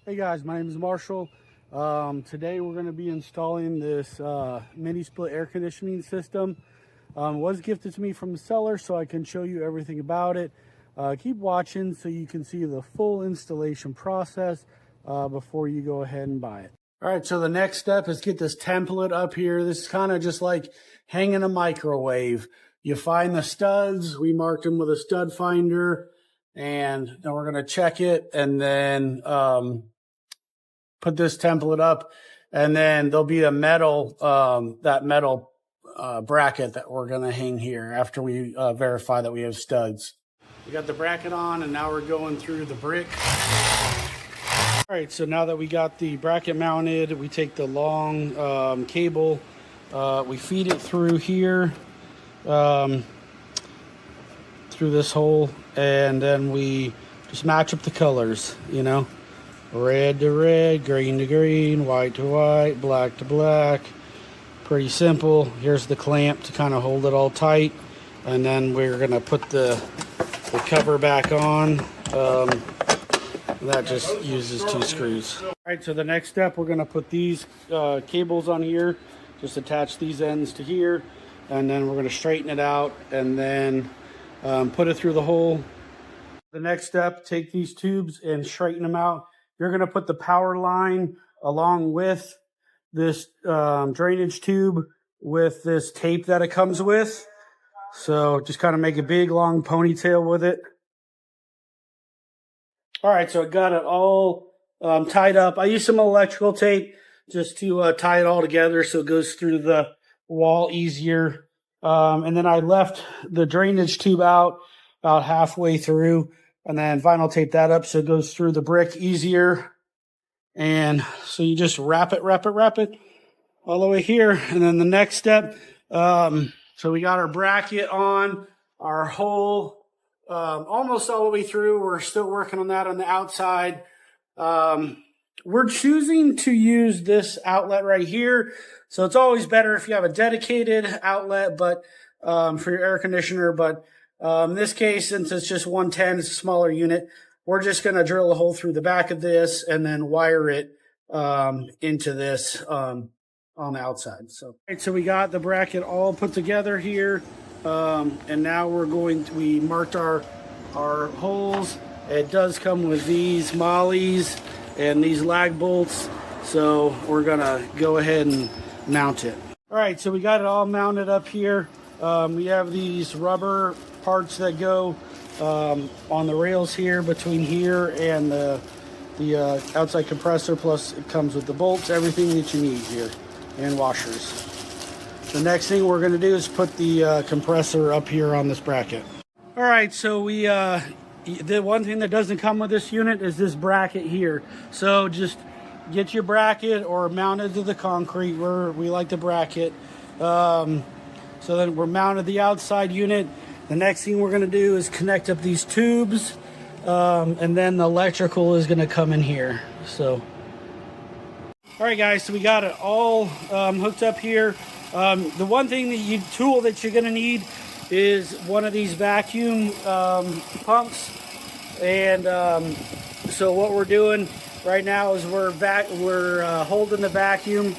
Hey guys, my name is Marshall. Today we're going to be installing this mini split air conditioning system. It was gifted to me from the seller, so I can show you everything about it. Keep watching so you can see the full installation process before you go ahead and buy it. All right, so the next step is get this template up here. This is kind of just like hanging a microwave. You find the studs. We marked them with a stud finder, and then we're going to check it and then put this template up, and then there'll be a metal, that metal bracket that we're going to hang here after we verify that we have studs. We got the bracket on, and now we're going through the brick. All right, so now that we got the bracket mounted, we take the long cable, we feed it through here, through this hole, and then we just match up the colors, you know. Red to red, green to green, white to white, black to black. Pretty simple. Here's the clamp to kind of hold it all tight. And then we're going to put the cover back on. That just uses 2 screws. All right, so the next step, we're going to put these cables on here. Just attach these ends to here. And then we're going to straighten it out and then put it through the hole. The next step, take these tubes and straighten them out. You're going to put the power line along with this drainage tube with this tape that it comes with. So just kind of make a big long ponytail with it. All right, so I got it all tied up. I use some electrical tape just to tie it all together so it goes through the wall easier. And then I left the drainage tube out about halfway through. And then vinyl tape that up so it goes through the brick easier. And so you just wrap it all the way here. And then the next step, so we got our bracket on, our hole almost all the way through. We're still working on that on the outside. We're choosing to use this outlet right here. So it's always better if you have a dedicated outlet, but for your air conditioner, but in this case, since it's just 110, it's a smaller unit, we're just going to drill a hole through the back of this and then wire it into this on the outside. So, right, so we got the bracket all put together here, and now we marked our holes. It does come with these mollies and these lag bolts, so we're going to go ahead and mount it. All right, so we got it all mounted up here. We have these rubber parts that go on the rails here between here and the outside compressor, plus it comes with the bolts, everything that you need here, and washers. The next thing we're going to do is put the compressor up here on this bracket. All right, so the one thing that doesn't come with this unit is this bracket here. So just get your bracket or mount it to the concrete where we like the bracket. So then we're mounted the outside unit. The next thing we're going to do is connect up these tubes, and then the electrical is going to come in here. So, all right, guys, so we got it all hooked up here. The one thing tool that you're going to need is one of these vacuum pumps. And so what we're doing right now is we're holding the vacuum,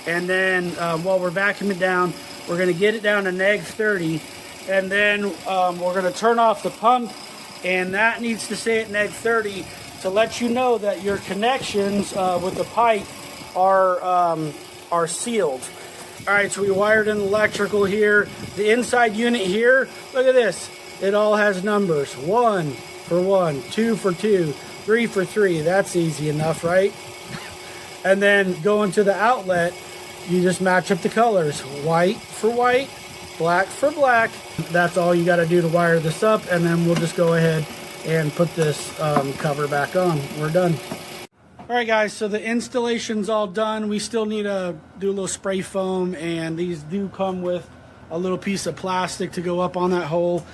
and then while we're vacuuming down, we're going to get it down to neg 30. And then we're going to turn off the pump, and that needs to stay at neg 30 to let you know that your connections with the pipe are sealed. All right, so we wired in electrical here. The inside unit here, look at this. It all has numbers. 1 for 1, 2 for 2, 3 for 3. That's easy enough, right? And then going to the outlet, you just match up the colors. White for white, black for black. That's all you got to do to wire this up, and then we'll just go ahead and put this cover back on. We're done. All right, guys, so the installation's all done. We still need to do a little spray foam, and these do come with a little piece of plastic to go up on that hole,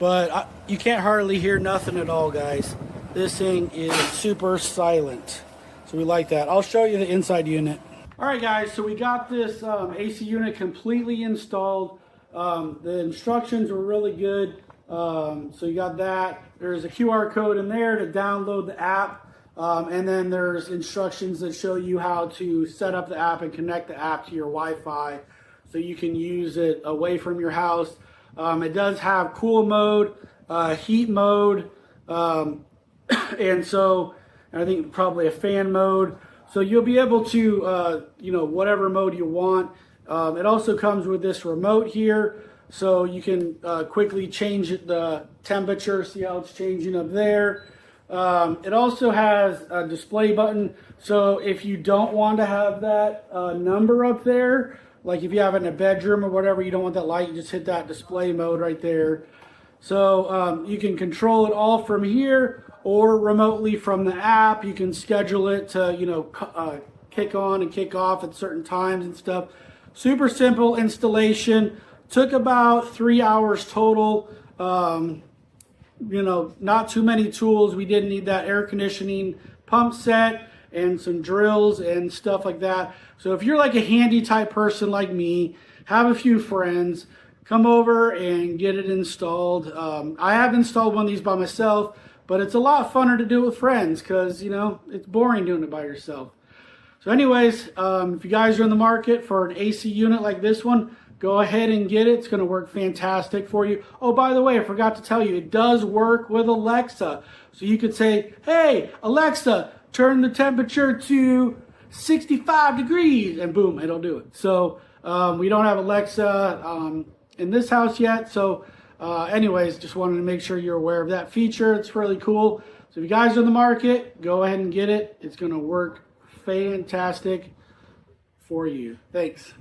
but you can't hardly hear nothing at all, guys. This thing is super silent, so we like that. I'll show you the inside unit. All right, guys, so we got this AC unit completely installed. The instructions were really good. So you got that. There's a QR code in there to download the app. And then there's instructions that show you how to set up the app and connect the app to your Wi-Fi so you can use it away from your house. It does have cool mode, heat mode, and so I think probably a fan mode. So you'll be able to, whatever mode you want. It also comes with this remote here, so you can quickly change the temperature, see how it's changing up there. It also has a display button, so if you don't want to have that number up there, like if you have it in a bedroom or whatever, you don't want that light, you just hit that display mode right there. So you can control it all from here or remotely from the app. You can schedule it to, kick on and kick off at certain times and stuff. Super simple installation. Took about 3 hours total. Not too many tools. We did need that air conditioning pump set and some drills and stuff like that. So if you're like a handy type person like me, have a few friends, come over and get it installed. I have installed one of these by myself, but it's a lot funner to do it with friends because, it's boring doing it by yourself. So anyways, if you guys are in the market for an AC unit like this one, go ahead and get it. It's going to work fantastic for you. Oh, by the way, I forgot to tell you, it does work with Alexa. So you could say, hey, Alexa, turn the temperature to 65 degrees, and boom, it'll do it. So we don't have Alexa in this house yet. So anyways, just wanted to make sure you're aware of that feature. It's really cool. So if you guys are in the market, go ahead and get it. It's going to work fantastic for you. Thanks.